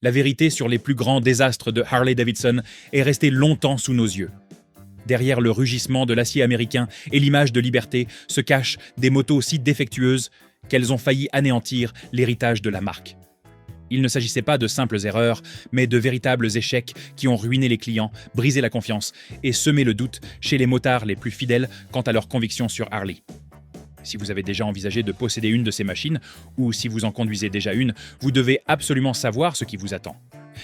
La vérité sur les plus grands désastres de Harley-Davidson est restée longtemps sous nos yeux. Derrière le rugissement de l'acier américain et l'image de liberté se cachent des motos si défectueuses qu'elles ont failli anéantir l'héritage de la marque. Il ne s'agissait pas de simples erreurs, mais de véritables échecs qui ont ruiné les clients, brisé la confiance et semé le doute chez les motards les plus fidèles quant à leurs convictions sur Harley. Si vous avez déjà envisagé de posséder une de ces machines, ou si vous en conduisez déjà une, vous devez absolument savoir ce qui vous attend.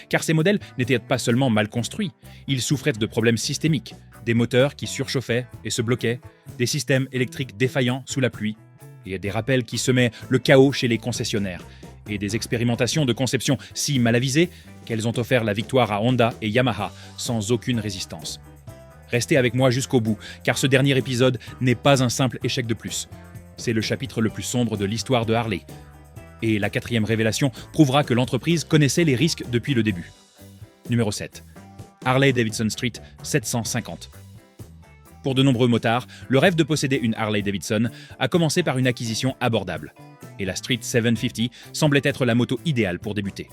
Car ces modèles n'étaient pas seulement mal construits, ils souffraient de problèmes systémiques, des moteurs qui surchauffaient et se bloquaient, des systèmes électriques défaillants sous la pluie, et des rappels qui semaient le chaos chez les concessionnaires, et des expérimentations de conception si mal avisées qu'elles ont offert la victoire à Honda et Yamaha sans aucune résistance. Restez avec moi jusqu'au bout, car ce dernier épisode n'est pas un simple échec de plus. C'est le chapitre le plus sombre de l'histoire de Harley. Et la 4e révélation prouvera que l'entreprise connaissait les risques depuis le début. Numéro 7. Harley-Davidson Street 750. Pour de nombreux motards, le rêve de posséder une Harley-Davidson a commencé par une acquisition abordable. Et la Street 750 semblait être la moto idéale pour débuter.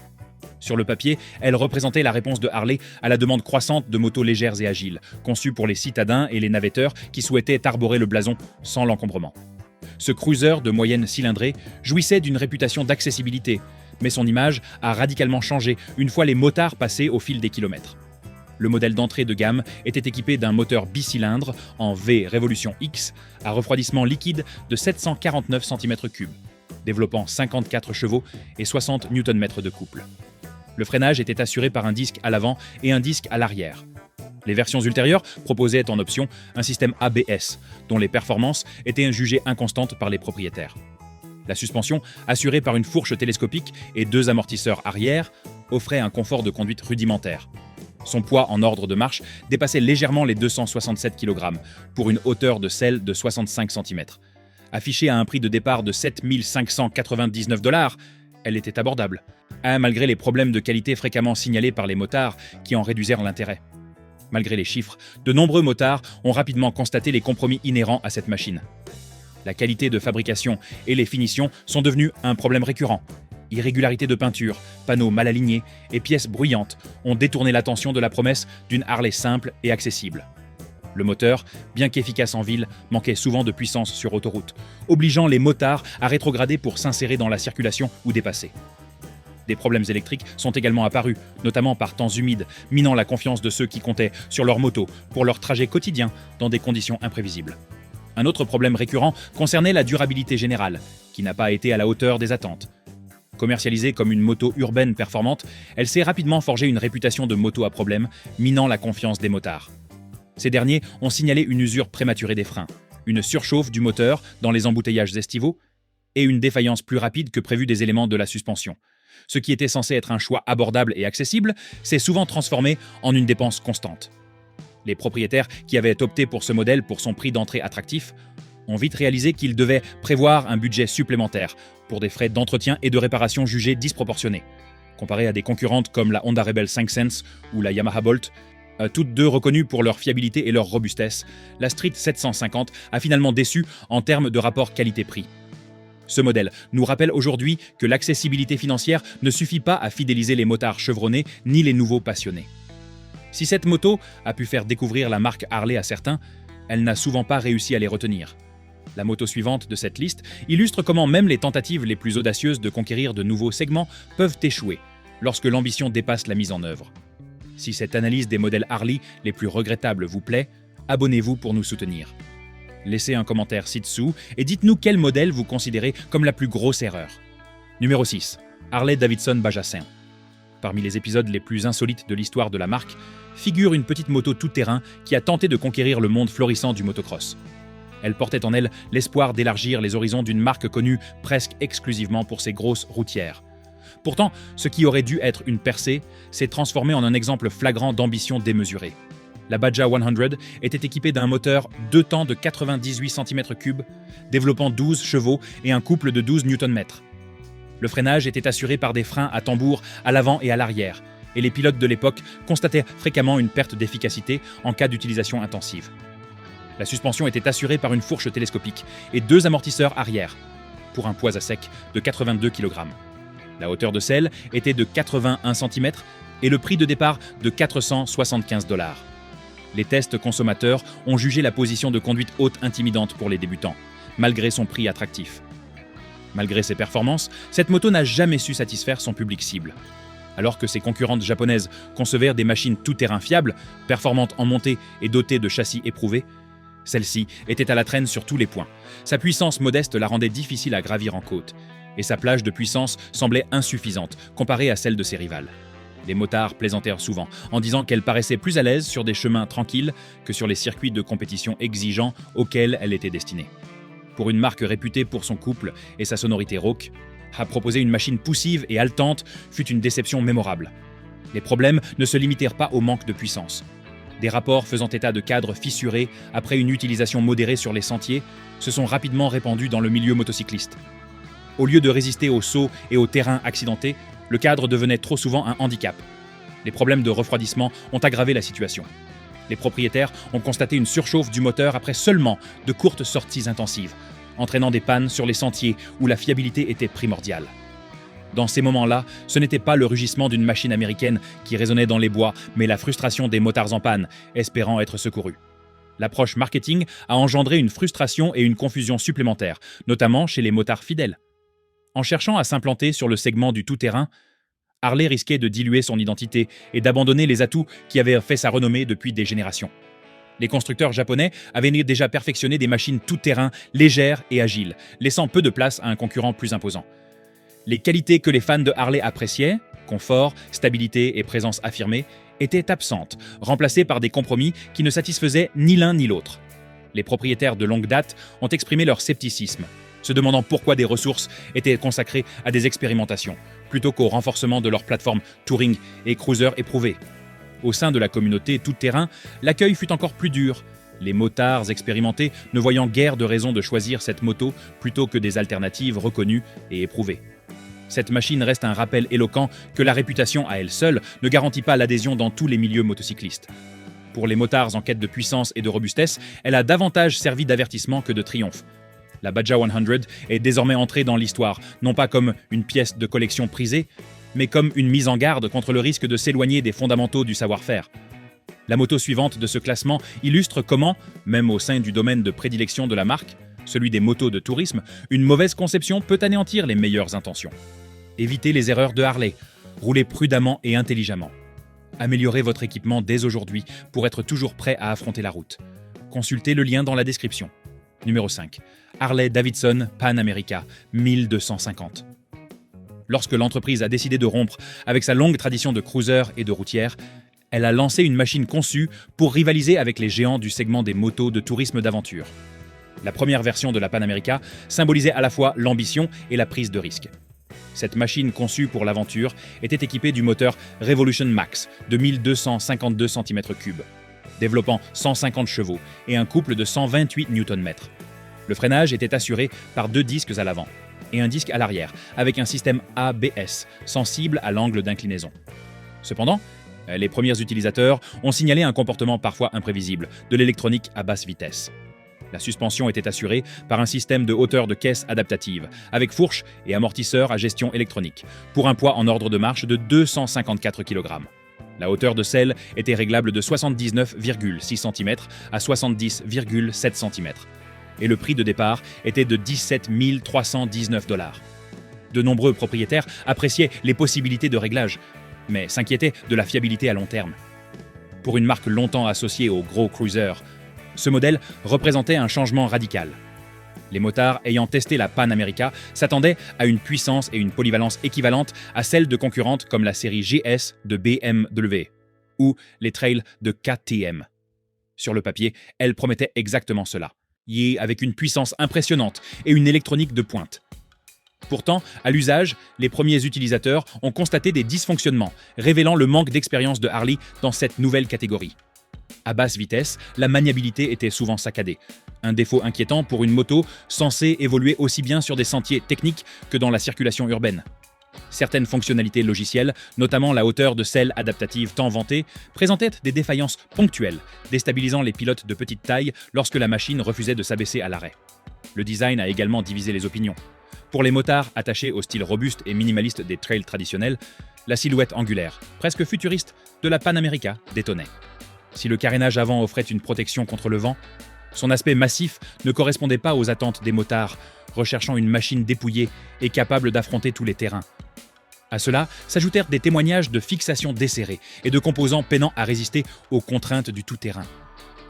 Sur le papier, elle représentait la réponse de Harley à la demande croissante de motos légères et agiles, conçues pour les citadins et les navetteurs qui souhaitaient arborer le blason sans l'encombrement. Ce cruiser de moyenne cylindrée jouissait d'une réputation d'accessibilité, mais son image a radicalement changé une fois les motards passés au fil des kilomètres. Le modèle d'entrée de gamme était équipé d'un moteur bicylindre en V Revolution X à refroidissement liquide de 749 cm3, développant 54 chevaux et 60 Nm de couple. Le freinage était assuré par un disque à l'avant et un disque à l'arrière. Les versions ultérieures proposaient en option un système ABS, dont les performances étaient jugées inconstantes par les propriétaires. La suspension, assurée par une fourche télescopique et 2 amortisseurs arrière, offrait un confort de conduite rudimentaire. Son poids en ordre de marche dépassait légèrement les 267 kg, pour une hauteur de selle de 65 cm. Affichée à un prix de départ de 7 599 $, elle était abordable, malgré les problèmes de qualité fréquemment signalés par les motards qui en réduisirent l'intérêt. Malgré les chiffres, de nombreux motards ont rapidement constaté les compromis inhérents à cette machine. La qualité de fabrication et les finitions sont devenus un problème récurrent. Irrégularités de peinture, panneaux mal alignés et pièces bruyantes ont détourné l'attention de la promesse d'une Harley simple et accessible. Le moteur, bien qu'efficace en ville, manquait souvent de puissance sur autoroute, obligeant les motards à rétrograder pour s'insérer dans la circulation ou dépasser. Des problèmes électriques sont également apparus, notamment par temps humides, minant la confiance de ceux qui comptaient sur leur moto pour leur trajet quotidien dans des conditions imprévisibles. Un autre problème récurrent concernait la durabilité générale, qui n'a pas été à la hauteur des attentes. Commercialisée comme une moto urbaine performante, elle s'est rapidement forgé une réputation de moto à problème, minant la confiance des motards. Ces derniers ont signalé une usure prématurée des freins, une surchauffe du moteur dans les embouteillages estivaux et une défaillance plus rapide que prévu des éléments de la suspension. Ce qui était censé être un choix abordable et accessible s'est souvent transformé en une dépense constante. Les propriétaires qui avaient opté pour ce modèle pour son prix d'entrée attractif ont vite réalisé qu'ils devaient prévoir un budget supplémentaire pour des frais d'entretien et de réparation jugés disproportionnés. Comparés à des concurrentes comme la Honda Rebel 5 Sense ou la Yamaha Bolt, toutes deux reconnues pour leur fiabilité et leur robustesse, la Street 750 a finalement déçu en termes de rapport qualité-prix. Ce modèle nous rappelle aujourd'hui que l'accessibilité financière ne suffit pas à fidéliser les motards chevronnés ni les nouveaux passionnés. Si cette moto a pu faire découvrir la marque Harley à certains, elle n'a souvent pas réussi à les retenir. La moto suivante de cette liste illustre comment même les tentatives les plus audacieuses de conquérir de nouveaux segments peuvent échouer lorsque l'ambition dépasse la mise en œuvre. Si cette analyse des modèles Harley les plus regrettables vous plaît, abonnez-vous pour nous soutenir. Laissez un commentaire ci-dessous et dites-nous quel modèle vous considérez comme la plus grosse erreur. Numéro 6. Harley-Davidson Bajassin. Parmi les épisodes les plus insolites de l'histoire de la marque, figure une petite moto tout-terrain qui a tenté de conquérir le monde florissant du motocross. Elle portait en elle l'espoir d'élargir les horizons d'une marque connue presque exclusivement pour ses grosses routières. Pourtant, ce qui aurait dû être une percée s'est transformé en un exemple flagrant d'ambition démesurée. La Baja 100 était équipée d'un moteur 2 temps de 98 cm3, développant 12 chevaux et un couple de 12 Nm. Le freinage était assuré par des freins à tambour à l'avant et à l'arrière, et les pilotes de l'époque constataient fréquemment une perte d'efficacité en cas d'utilisation intensive. La suspension était assurée par une fourche télescopique et 2 amortisseurs arrière, pour un poids à sec de 82 kg. La hauteur de selle était de 81 cm et le prix de départ de 475 $. Les tests consommateurs ont jugé la position de conduite haute intimidante pour les débutants, malgré son prix attractif. Malgré ses performances, cette moto n'a jamais su satisfaire son public cible. Alors que ses concurrentes japonaises concevèrent des machines tout-terrain fiables, performantes en montée et dotées de châssis éprouvés, celle-ci était à la traîne sur tous les points. Sa puissance modeste la rendait difficile à gravir en côte, et sa plage de puissance semblait insuffisante comparée à celle de ses rivales. Les motards plaisantèrent souvent en disant qu'elle paraissait plus à l'aise sur des chemins tranquilles que sur les circuits de compétition exigeants auxquels elle était destinée. Pour une marque réputée pour son couple et sa sonorité rauque, à proposer une machine poussive et haletante fut une déception mémorable. Les problèmes ne se limitèrent pas au manque de puissance. Des rapports faisant état de cadres fissurés après une utilisation modérée sur les sentiers se sont rapidement répandus dans le milieu motocycliste. Au lieu de résister aux sauts et aux terrains accidentés, le cadre devenait trop souvent un handicap. Les problèmes de refroidissement ont aggravé la situation. Les propriétaires ont constaté une surchauffe du moteur après seulement de courtes sorties intensives, entraînant des pannes sur les sentiers où la fiabilité était primordiale. Dans ces moments-là, ce n'était pas le rugissement d'une machine américaine qui résonnait dans les bois, mais la frustration des motards en panne, espérant être secourus. L'approche marketing a engendré une frustration et une confusion supplémentaires, notamment chez les motards fidèles. En cherchant à s'implanter sur le segment du tout-terrain, Harley risquait de diluer son identité et d'abandonner les atouts qui avaient fait sa renommée depuis des générations. Les constructeurs japonais avaient déjà perfectionné des machines tout-terrain légères et agiles, laissant peu de place à un concurrent plus imposant. Les qualités que les fans de Harley appréciaient, confort, stabilité et présence affirmée, étaient absentes, remplacées par des compromis qui ne satisfaisaient ni l'un ni l'autre. Les propriétaires de longue date ont exprimé leur scepticisme, se demandant pourquoi des ressources étaient consacrées à des expérimentations, plutôt qu'au renforcement de leur plateforme touring et cruiser éprouvée. Au sein de la communauté tout-terrain, l'accueil fut encore plus dur, les motards expérimentés ne voyant guère de raison de choisir cette moto plutôt que des alternatives reconnues et éprouvées. Cette machine reste un rappel éloquent que la réputation à elle seule ne garantit pas l'adhésion dans tous les milieux motocyclistes. Pour les motards en quête de puissance et de robustesse, elle a davantage servi d'avertissement que de triomphe. La Badja 100 est désormais entrée dans l'histoire, non pas comme une pièce de collection prisée, mais comme une mise en garde contre le risque de s'éloigner des fondamentaux du savoir-faire. La moto suivante de ce classement illustre comment, même au sein du domaine de prédilection de la marque, celui des motos de tourisme, une mauvaise conception peut anéantir les meilleures intentions. Évitez les erreurs de Harley, roulez prudemment et intelligemment. Améliorez votre équipement dès aujourd'hui pour être toujours prêt à affronter la route. Consultez le lien dans la description. Numéro 5. Harley-Davidson Pan America 1250. Lorsque l'entreprise a décidé de rompre avec sa longue tradition de cruiser et de routière, elle a lancé une machine conçue pour rivaliser avec les géants du segment des motos de tourisme d'aventure. La première version de la Pan America symbolisait à la fois l'ambition et la prise de risque. Cette machine conçue pour l'aventure était équipée du moteur Revolution Max de 1252 cm3, développant 150 chevaux et un couple de 128 Nm. Le freinage était assuré par 2 disques à l'avant et un disque à l'arrière, avec un système ABS sensible à l'angle d'inclinaison. Cependant, les premiers utilisateurs ont signalé un comportement parfois imprévisible de l'électronique à basse vitesse. La suspension était assurée par un système de hauteur de caisse adaptative, avec fourche et amortisseur à gestion électronique, pour un poids en ordre de marche de 254 kg. La hauteur de selle était réglable de 79,6 cm à 70,7 cm. Et le prix de départ était de 17 319 $. De nombreux propriétaires appréciaient les possibilités de réglage, mais s'inquiétaient de la fiabilité à long terme. Pour une marque longtemps associée aux gros cruisers, ce modèle représentait un changement radical. Les motards ayant testé la Pan America s'attendaient à une puissance et une polyvalence équivalentes à celles de concurrentes comme la série GS de BMW ou les Trail de KTM. Sur le papier, elle promettait exactement cela, avec une puissance impressionnante et une électronique de pointe. Pourtant, à l'usage, les premiers utilisateurs ont constaté des dysfonctionnements, révélant le manque d'expérience de Harley dans cette nouvelle catégorie. À basse vitesse, la maniabilité était souvent saccadée, un défaut inquiétant pour une moto censée évoluer aussi bien sur des sentiers techniques que dans la circulation urbaine. Certaines fonctionnalités logicielles, notamment la hauteur de selle adaptative tant vantée, présentaient des défaillances ponctuelles, déstabilisant les pilotes de petite taille lorsque la machine refusait de s'abaisser à l'arrêt. Le design a également divisé les opinions. Pour les motards attachés au style robuste et minimaliste des trails traditionnels, la silhouette angulaire, presque futuriste, de la Pan America détonnait. Si le carénage avant offrait une protection contre le vent, son aspect massif ne correspondait pas aux attentes des motards, recherchant une machine dépouillée et capable d'affronter tous les terrains. À cela s'ajoutèrent des témoignages de fixation desserrée et de composants peinant à résister aux contraintes du tout-terrain.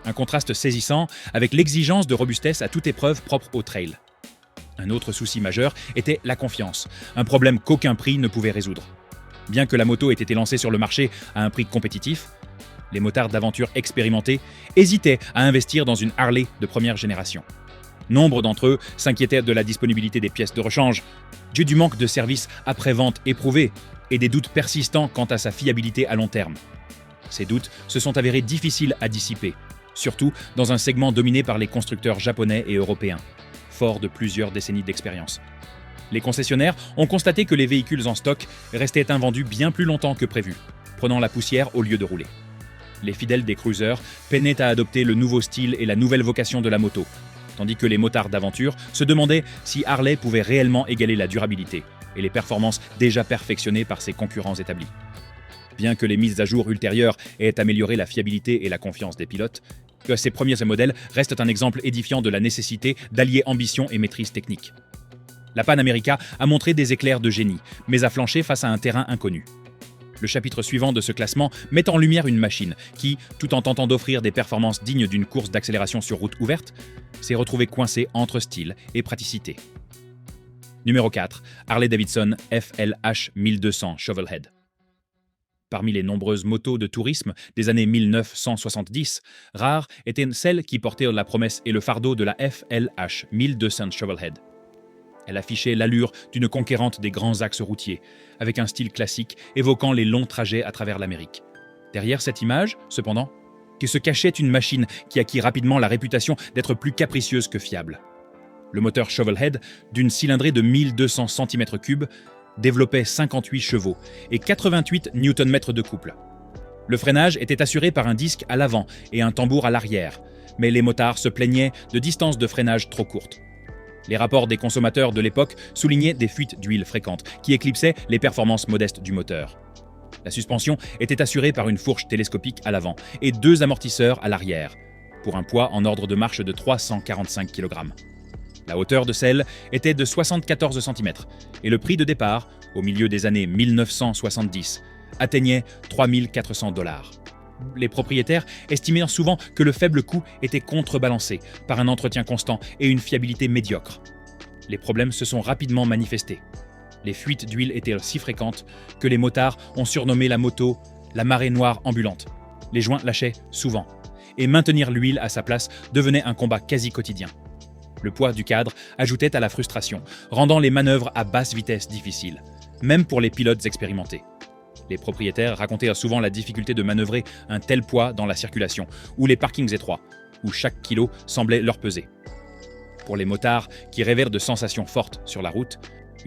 Un contraste saisissant avec l'exigence de robustesse à toute épreuve propre au trail. Un autre souci majeur était la confiance, un problème qu'aucun prix ne pouvait résoudre. Bien que la moto ait été lancée sur le marché à un prix compétitif, les motards d'aventure expérimentés hésitaient à investir dans une Harley de première génération. Nombre d'entre eux s'inquiétaient de la disponibilité des pièces de rechange, du manque de services après-vente éprouvés et des doutes persistants quant à sa fiabilité à long terme. Ces doutes se sont avérés difficiles à dissiper, surtout dans un segment dominé par les constructeurs japonais et européens, forts de plusieurs décennies d'expérience. Les concessionnaires ont constaté que les véhicules en stock restaient invendus bien plus longtemps que prévu, prenant la poussière au lieu de rouler. Les fidèles des cruisers peinaient à adopter le nouveau style et la nouvelle vocation de la moto, tandis que les motards d'aventure se demandaient si Harley pouvait réellement égaler la durabilité et les performances déjà perfectionnées par ses concurrents établis. Bien que les mises à jour ultérieures aient amélioré la fiabilité et la confiance des pilotes, ces premiers modèles restent un exemple édifiant de la nécessité d'allier ambition et maîtrise technique. La Pan America a montré des éclairs de génie, mais a flanché face à un terrain inconnu. Le chapitre suivant de ce classement met en lumière une machine qui, tout en tentant d'offrir des performances dignes d'une course d'accélération sur route ouverte, s'est retrouvée coincée entre style et praticité. Numéro 4, Harley-Davidson FLH 1200 Shovelhead. Parmi les nombreuses motos de tourisme des années 1970, rare était celle qui portait la promesse et le fardeau de la FLH 1200 Shovelhead. Elle affichait l'allure d'une conquérante des grands axes routiers, avec un style classique évoquant les longs trajets à travers l'Amérique. Derrière cette image, cependant, se cachait une machine qui acquit rapidement la réputation d'être plus capricieuse que fiable. Le moteur Shovelhead, d'une cylindrée de 1200 cm3, développait 58 chevaux et 88 Nm de couple. Le freinage était assuré par un disque à l'avant et un tambour à l'arrière, mais les motards se plaignaient de distances de freinage trop courtes. Les rapports des consommateurs de l'époque soulignaient des fuites d'huile fréquentes qui éclipsaient les performances modestes du moteur. La suspension était assurée par une fourche télescopique à l'avant et 2 amortisseurs à l'arrière, pour un poids en ordre de marche de 345 kg. La hauteur de selle était de 74 cm et le prix de départ, au milieu des années 1970, atteignait $3 400. Les propriétaires estimaient souvent que le faible coût était contrebalancé par un entretien constant et une fiabilité médiocre. Les problèmes se sont rapidement manifestés. Les fuites d'huile étaient si fréquentes que les motards ont surnommé la moto la marée noire ambulante. Les joints lâchaient souvent, et maintenir l'huile à sa place devenait un combat quasi quotidien. Le poids du cadre ajoutait à la frustration, rendant les manœuvres à basse vitesse difficiles, même pour les pilotes expérimentés. Les propriétaires racontaient souvent la difficulté de manœuvrer un tel poids dans la circulation, ou les parkings étroits, où chaque kilo semblait leur peser. Pour les motards qui rêvèrent de sensations fortes sur la route,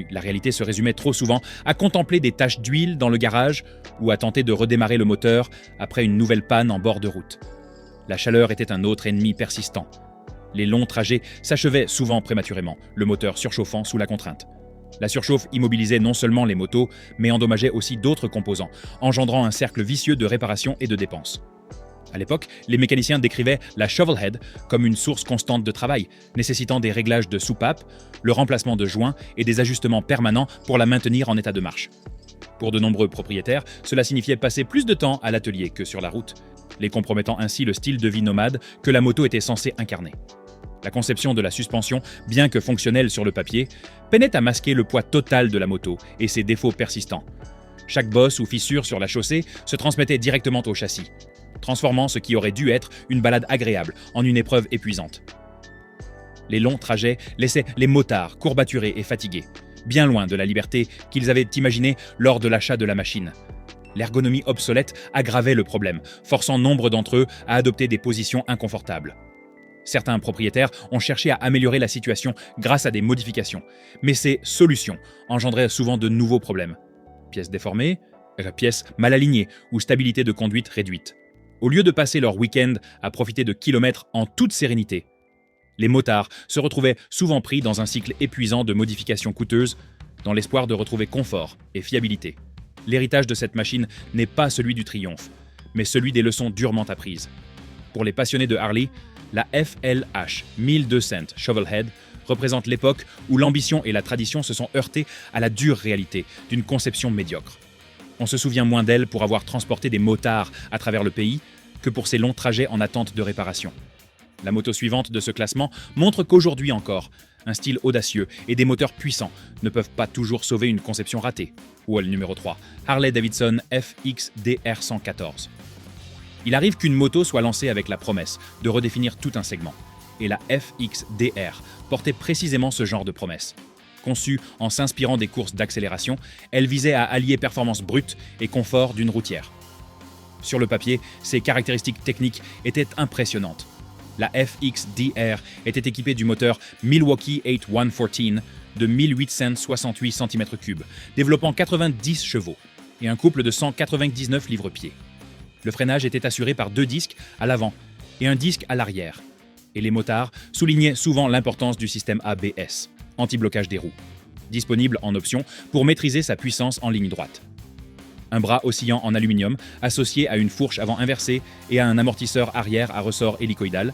la réalité se résumait trop souvent à contempler des taches d'huile dans le garage ou à tenter de redémarrer le moteur après une nouvelle panne en bord de route. La chaleur était un autre ennemi persistant. Les longs trajets s'achevaient souvent prématurément, le moteur surchauffant sous la contrainte. La surchauffe immobilisait non seulement les motos, mais endommageait aussi d'autres composants, engendrant un cercle vicieux de réparation et de dépenses. À l'époque, les mécaniciens décrivaient la Shovelhead comme une source constante de travail, nécessitant des réglages de soupapes, le remplacement de joints et des ajustements permanents pour la maintenir en état de marche. Pour de nombreux propriétaires, cela signifiait passer plus de temps à l'atelier que sur la route, les compromettant ainsi le style de vie nomade que la moto était censée incarner. La conception de la suspension, bien que fonctionnelle sur le papier, peinait à masquer le poids total de la moto et ses défauts persistants. Chaque bosse ou fissure sur la chaussée se transmettait directement au châssis, transformant ce qui aurait dû être une balade agréable en une épreuve épuisante. Les longs trajets laissaient les motards courbaturés et fatigués, bien loin de la liberté qu'ils avaient imaginée lors de l'achat de la machine. L'ergonomie obsolète aggravait le problème, forçant nombre d'entre eux à adopter des positions inconfortables. Certains propriétaires ont cherché à améliorer la situation grâce à des modifications, mais ces solutions engendraient souvent de nouveaux problèmes. Pièces déformées, pièces mal alignées ou stabilité de conduite réduite. Au lieu de passer leur week-end à profiter de kilomètres en toute sérénité, Les motards se retrouvaient souvent pris dans un cycle épuisant de modifications coûteuses, dans l'espoir de retrouver confort et fiabilité. L'héritage de cette machine n'est pas celui du triomphe, mais celui des leçons durement apprises. Pour les passionnés de Harley, la FLH 1200 Shovelhead représente l'époque où l'ambition et la tradition se sont heurtées à la dure réalité d'une conception médiocre. On se souvient moins d'elle pour avoir transporté des motards à travers le pays que pour ses longs trajets en attente de réparation. La moto suivante de ce classement montre qu'aujourd'hui encore, un style audacieux et des moteurs puissants ne peuvent pas toujours sauver une conception ratée. Ou le numéro 3, Harley-Davidson FXDR 114. Il arrive qu'une moto soit lancée avec la promesse de redéfinir tout un segment. Et la FXDR portait précisément ce genre de promesse. Conçue en s'inspirant des courses d'accélération, elle visait à allier performance brute et confort d'une routière. Sur le papier, ses caractéristiques techniques étaient impressionnantes. La FXDR était équipée du moteur Milwaukee 8114 de 1868 cm3, développant 90 chevaux et un couple de 199 livres-pieds. Le freinage était assuré par 2 disques à l'avant et un disque à l'arrière. Et les motards soulignaient souvent l'importance du système ABS, anti-blocage des roues, disponible en option pour maîtriser sa puissance en ligne droite. Un bras oscillant en aluminium associé à une fourche avant inversée et à un amortisseur arrière à ressort hélicoïdal,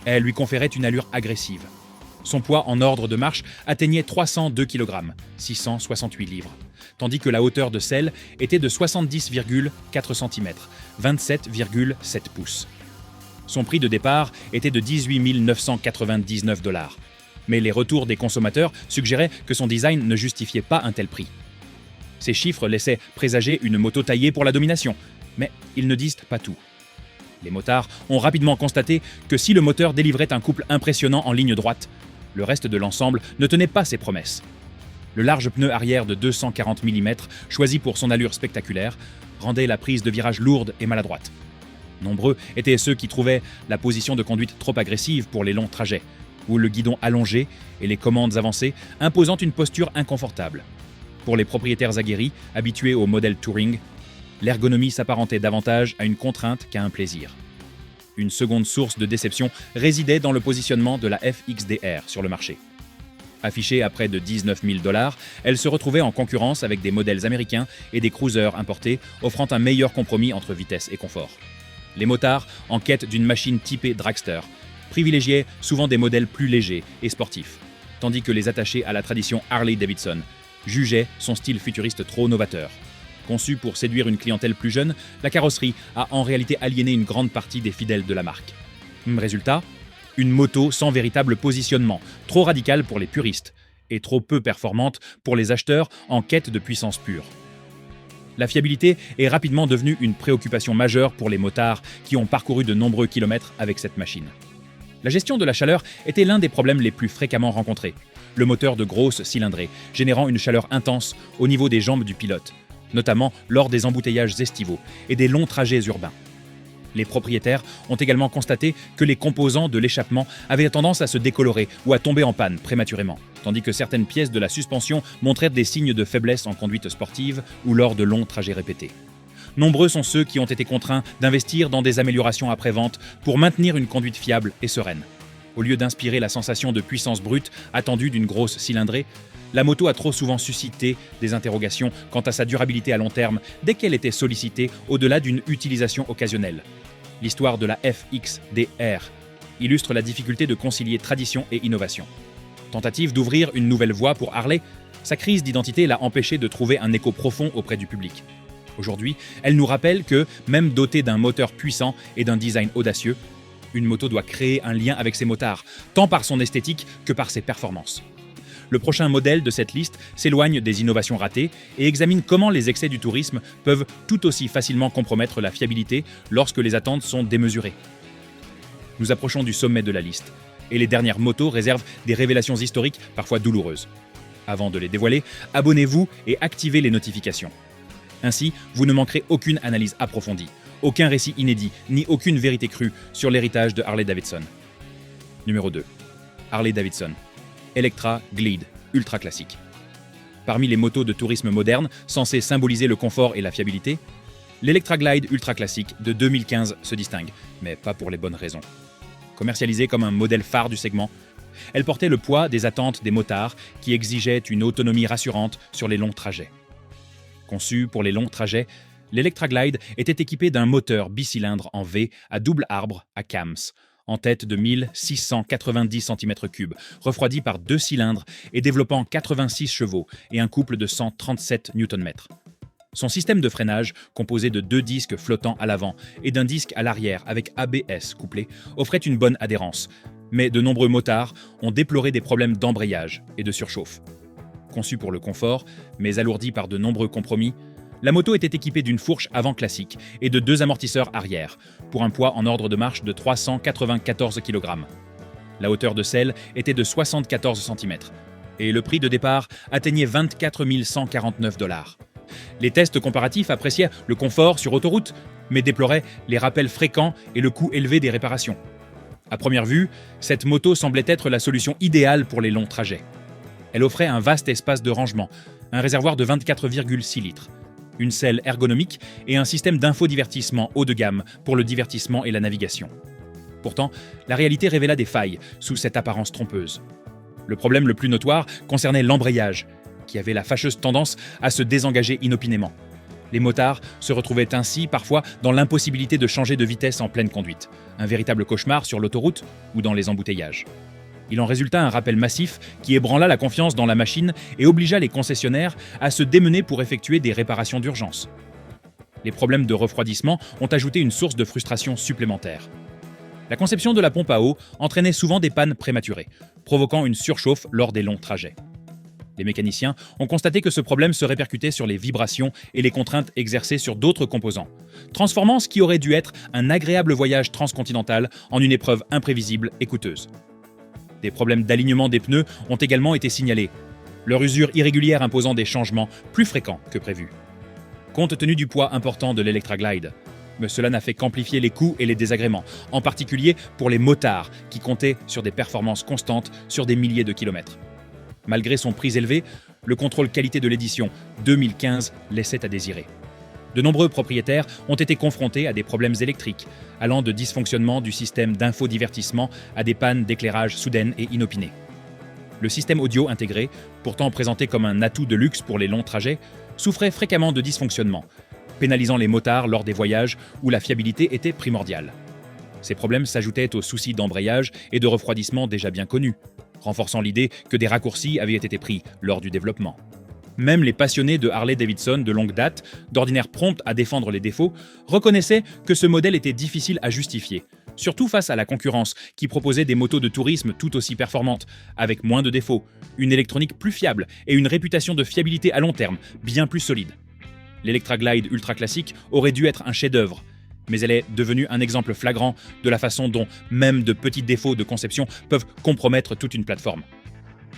elle lui conférait une allure agressive. Son poids en ordre de marche atteignait 302 kg, 668 livres, tandis que la hauteur de selle était de 70,4 cm, 27,7 pouces. Son prix de départ était de 18 999 $. Mais les retours des consommateurs suggéraient que son design ne justifiait pas un tel prix. Ces chiffres laissaient présager une moto taillée pour la domination, mais ils ne disent pas tout. Les motards ont rapidement constaté que si le moteur délivrait un couple impressionnant en ligne droite, le reste de l'ensemble ne tenait pas ses promesses. Le large pneu arrière de 240 mm, choisi pour son allure spectaculaire, rendait la prise de virage lourde et maladroite. Nombreux étaient ceux qui trouvaient la position de conduite trop agressive pour les longs trajets, ou le guidon allongé et les commandes avancées imposant une posture inconfortable. Pour les propriétaires aguerris, habitués au modèle touring, l'ergonomie s'apparentait davantage à une contrainte qu'à un plaisir. Une seconde source de déception résidait dans le positionnement de la FXDR sur le marché. Affichée à près de 19 000 $, elle se retrouvait en concurrence avec des modèles américains et des cruisers importés, offrant un meilleur compromis entre vitesse et confort. Les motards, en quête d'une machine typée dragster, privilégiaient souvent des modèles plus légers et sportifs, tandis que les attachés à la tradition Harley-Davidson jugeaient son style futuriste trop novateur. Conçue pour séduire une clientèle plus jeune, la carrosserie a en réalité aliéné une grande partie des fidèles de la marque. Résultat, une moto sans véritable positionnement, trop radicale pour les puristes et trop peu performante pour les acheteurs en quête de puissance pure. La fiabilité est rapidement devenue une préoccupation majeure pour les motards qui ont parcouru de nombreux kilomètres avec cette machine. La gestion de la chaleur était l'un des problèmes les plus fréquemment rencontrés. Le moteur de grosse cylindrée, générant une chaleur intense au niveau des jambes du pilote, notamment lors des embouteillages estivaux et des longs trajets urbains. Les propriétaires ont également constaté que les composants de l'échappement avaient tendance à se décolorer ou à tomber en panne prématurément, tandis que certaines pièces de la suspension montraient des signes de faiblesse en conduite sportive ou lors de longs trajets répétés. Nombreux sont ceux qui ont été contraints d'investir dans des améliorations après-vente pour maintenir une conduite fiable et sereine. Au lieu d'inspirer la sensation de puissance brute attendue d'une grosse cylindrée, la moto a trop souvent suscité des interrogations quant à sa durabilité à long terme dès qu'elle était sollicitée au-delà d'une utilisation occasionnelle. L'histoire de la FXDR illustre la difficulté de concilier tradition et innovation. Tentative d'ouvrir une nouvelle voie pour Harley, sa crise d'identité l'a empêché de trouver un écho profond auprès du public. Aujourd'hui, elle nous rappelle que, même dotée d'un moteur puissant et d'un design audacieux, une moto doit créer un lien avec ses motards, tant par son esthétique que par ses performances. Le prochain modèle de cette liste s'éloigne des innovations ratées et examine comment les excès du tourisme peuvent tout aussi facilement compromettre la fiabilité lorsque les attentes sont démesurées. Nous approchons du sommet de la liste, et les dernières motos réservent des révélations historiques parfois douloureuses. Avant de les dévoiler, abonnez-vous et activez les notifications. Ainsi, vous ne manquerez aucune analyse approfondie, aucun récit inédit, ni aucune vérité crue sur l'héritage de Harley-Davidson. Numéro 2. Harley-Davidson. Electra Glide, ultra classique. Parmi les motos de tourisme modernes, censées symboliser le confort et la fiabilité, l'Electra Glide ultra classique de 2015 se distingue, mais pas pour les bonnes raisons. Commercialisée comme un modèle phare du segment, Elle portait le poids des attentes des motards qui exigeaient une autonomie rassurante sur les longs trajets. Conçue pour les longs trajets, l'Electra Glide était équipée d'un moteur bicylindre en V à double arbre à cams, en tête de 1690 cm3, refroidi par 2 cylindres et développant 86 chevaux et un couple de 137 Nm. Son système de freinage, composé de 2 disques flottants à l'avant et d'un disque à l'arrière avec ABS couplé, offrait une bonne adhérence, mais de nombreux motards ont déploré des problèmes d'embrayage et de surchauffe. Conçue pour le confort, mais alourdie par de nombreux compromis, la moto était équipée d'une fourche avant classique et de 2 amortisseurs arrière, pour un poids en ordre de marche de 394 kg. La hauteur de selle était de 74 cm, et le prix de départ atteignait 24 149 $. Les tests comparatifs appréciaient le confort sur autoroute, mais déploraient les rappels fréquents et le coût élevé des réparations. À première vue, cette moto semblait être la solution idéale pour les longs trajets. Elle offrait un vaste espace de rangement, un réservoir de 24,6 litres, une selle ergonomique et un système d'infodivertissement haut de gamme pour le divertissement et la navigation. Pourtant, la réalité révéla des failles sous cette apparence trompeuse. Le problème le plus notoire concernait l'embrayage, qui avait la fâcheuse tendance à se désengager inopinément. Les motards se retrouvaient ainsi parfois dans l'impossibilité de changer de vitesse en pleine conduite, un véritable cauchemar sur l'autoroute ou dans les embouteillages. Il en résulta un rappel massif qui ébranla la confiance dans la machine et obligea les concessionnaires à se démener pour effectuer des réparations d'urgence. Les problèmes de refroidissement ont ajouté une source de frustration supplémentaire. La conception de la pompe à eau entraînait souvent des pannes prématurées, provoquant une surchauffe lors des longs trajets. Les mécaniciens ont constaté que ce problème se répercutait sur les vibrations et les contraintes exercées sur d'autres composants, transformant ce qui aurait dû être un agréable voyage transcontinental en une épreuve imprévisible et coûteuse. Des problèmes d'alignement des pneus ont également été signalés, leur usure irrégulière imposant des changements plus fréquents que prévu. Compte tenu du poids important de l'Electra Glide, mais cela n'a fait qu'amplifier les coûts et les désagréments, en particulier pour les motards qui comptaient sur des performances constantes sur des milliers de kilomètres. Malgré son prix élevé, le contrôle qualité de l'édition 2015 laissait à désirer. De nombreux propriétaires ont été confrontés à des problèmes électriques, allant de dysfonctionnement du système d'infodivertissement à des pannes d'éclairage soudaines et inopinées. Le système audio intégré, pourtant présenté comme un atout de luxe pour les longs trajets, souffrait fréquemment de dysfonctionnement, pénalisant les motards lors des voyages où la fiabilité était primordiale. Ces problèmes s'ajoutaient aux soucis d'embrayage et de refroidissement déjà bien connus, renforçant l'idée que des raccourcis avaient été pris lors du développement. Même les passionnés de Harley-Davidson de longue date, d'ordinaire prompts à défendre les défauts, reconnaissaient que ce modèle était difficile à justifier, surtout face à la concurrence qui proposait des motos de tourisme tout aussi performantes, avec moins de défauts, une électronique plus fiable et une réputation de fiabilité à long terme bien plus solide. L'Electra Glide ultra classique aurait dû être un chef-d'œuvre, mais elle est devenue un exemple flagrant de la façon dont même de petits défauts de conception peuvent compromettre toute une plateforme.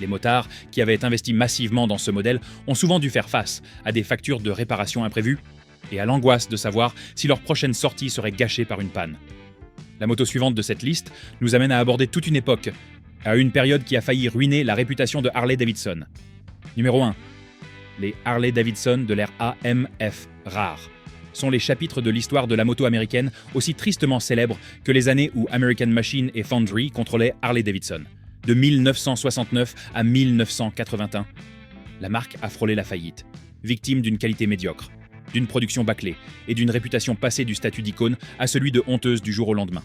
Les motards, qui avaient investi massivement dans ce modèle, ont souvent dû faire face à des factures de réparation imprévues et à l'angoisse de savoir si leur prochaine sortie serait gâchée par une panne. La moto suivante de cette liste nous amène à aborder toute une époque, à une période qui a failli ruiner la réputation de Harley-Davidson. Numéro 1. Les Harley-Davidson de l'ère AMF rare sont les chapitres de l'histoire de la moto américaine aussi tristement célèbres que les années où American Machine et Foundry contrôlaient Harley-Davidson. De 1969 à 1981, la marque a frôlé la faillite, victime d'une qualité médiocre, d'une production bâclée et d'une réputation passée du statut d'icône à celui de honteuse du jour au lendemain.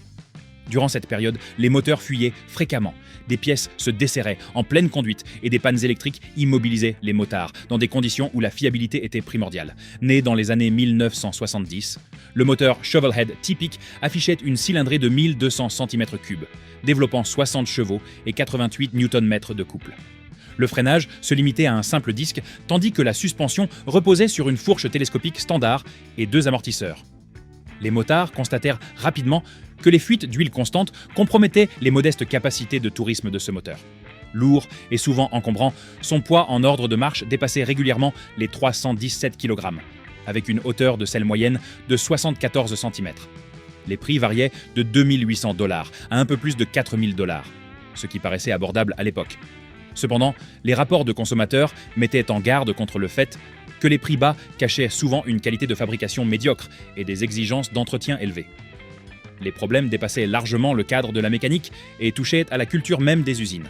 Durant cette période, les moteurs fuyaient fréquemment, des pièces se desserraient en pleine conduite et des pannes électriques immobilisaient les motards, dans des conditions où la fiabilité était primordiale. Né dans les années 1970, le moteur Shovelhead typique affichait une cylindrée de 1200 cm3, développant 60 chevaux et 88 Nm de couple. Le freinage se limitait à un simple disque, tandis que la suspension reposait sur une fourche télescopique standard et 2 amortisseurs. Les motards constatèrent rapidement que les fuites d'huile constante compromettaient les modestes capacités de tourisme de ce moteur. Lourd et souvent encombrant, son poids en ordre de marche dépassait régulièrement les 317 kg, avec une hauteur de selle moyenne de 74 cm. Les prix variaient de 2 800 $ à un peu plus de 4 000 $, ce qui paraissait abordable à l'époque. Cependant, les rapports de consommateurs mettaient en garde contre le fait que les prix bas cachaient souvent une qualité de fabrication médiocre et des exigences d'entretien élevées. Les problèmes dépassaient largement le cadre de la mécanique et touchaient à la culture même des usines.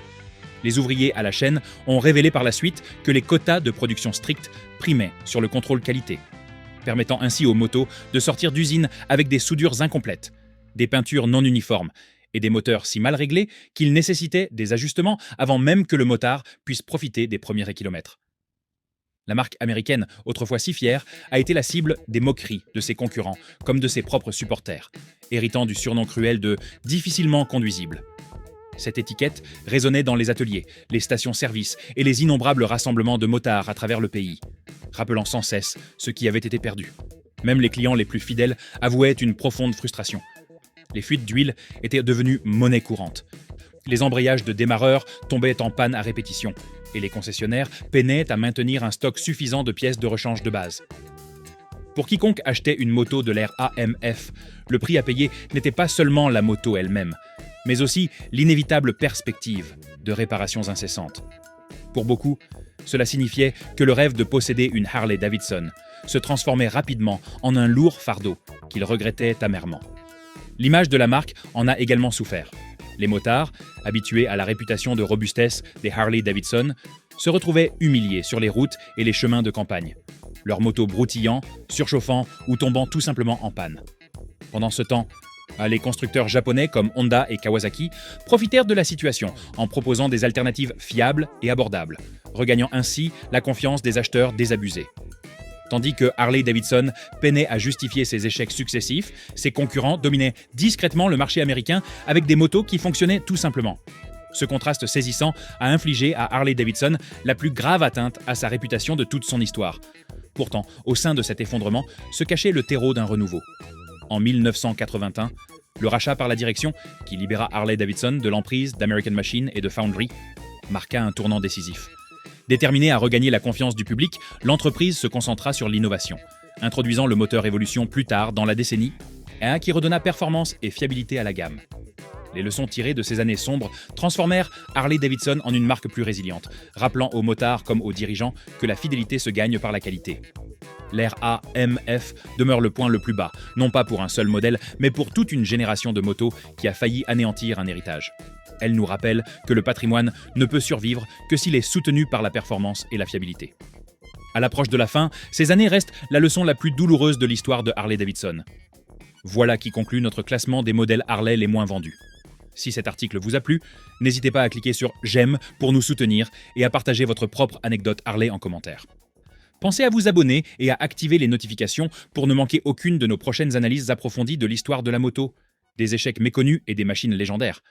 Les ouvriers à la chaîne ont révélé par la suite que les quotas de production stricts primaient sur le contrôle qualité, permettant ainsi aux motos de sortir d'usine avec des soudures incomplètes, des peintures non uniformes et des moteurs si mal réglés qu'ils nécessitaient des ajustements avant même que le motard puisse profiter des premiers kilomètres. La marque américaine, autrefois si fière, a été la cible des moqueries de ses concurrents comme de ses propres supporters, héritant du surnom cruel de « difficilement conduisible ». Cette étiquette résonnait dans les ateliers, les stations-service et les innombrables rassemblements de motards à travers le pays, rappelant sans cesse ce qui avait été perdu. Même les clients les plus fidèles avouaient une profonde frustration. Les fuites d'huile étaient devenues monnaie courante. Les embrayages de démarreurs tombaient en panne à répétition, et les concessionnaires peinaient à maintenir un stock suffisant de pièces de rechange de base. Pour quiconque achetait une moto de l'ère AMF, le prix à payer n'était pas seulement la moto elle-même, mais aussi l'inévitable perspective de réparations incessantes. Pour beaucoup, cela signifiait que le rêve de posséder une Harley-Davidson se transformait rapidement en un lourd fardeau qu'ils regrettaient amèrement. L'image de la marque en a également souffert. Les motards, habitués à la réputation de robustesse des Harley-Davidson, se retrouvaient humiliés sur les routes et les chemins de campagne, leurs motos broutillant, surchauffant ou tombant tout simplement en panne. Pendant ce temps, les constructeurs japonais comme Honda et Kawasaki profitèrent de la situation en proposant des alternatives fiables et abordables, regagnant ainsi la confiance des acheteurs désabusés. Tandis que Harley-Davidson peinait à justifier ses échecs successifs, ses concurrents dominaient discrètement le marché américain avec des motos qui fonctionnaient tout simplement. Ce contraste saisissant a infligé à Harley-Davidson la plus grave atteinte à sa réputation de toute son histoire. Pourtant, au sein de cet effondrement se cachait le terreau d'un renouveau. En 1981, le rachat par la direction, qui libéra Harley-Davidson de l'emprise d'American Machine et de Foundry, marqua un tournant décisif. Déterminée à regagner la confiance du public, l'entreprise se concentra sur l'innovation, introduisant le moteur Evolution plus tard dans la décennie, qui redonna performance et fiabilité à la gamme. Les leçons tirées de ces années sombres transformèrent Harley-Davidson en une marque plus résiliente, rappelant aux motards comme aux dirigeants que la fidélité se gagne par la qualité. L'ère AMF demeure le point le plus bas, non pas pour un seul modèle, mais pour toute une génération de motos qui a failli anéantir un héritage. Elle nous rappelle que le patrimoine ne peut survivre que s'il est soutenu par la performance et la fiabilité. À l'approche de la fin, ces années restent la leçon la plus douloureuse de l'histoire de Harley-Davidson. Voilà qui conclut notre classement des modèles Harley les moins vendus. Si cet article vous a plu, n'hésitez pas à cliquer sur « J'aime » pour nous soutenir et à partager votre propre anecdote Harley en commentaire. Pensez à vous abonner et à activer les notifications pour ne manquer aucune de nos prochaines analyses approfondies de l'histoire de la moto, des échecs méconnus et des machines légendaires.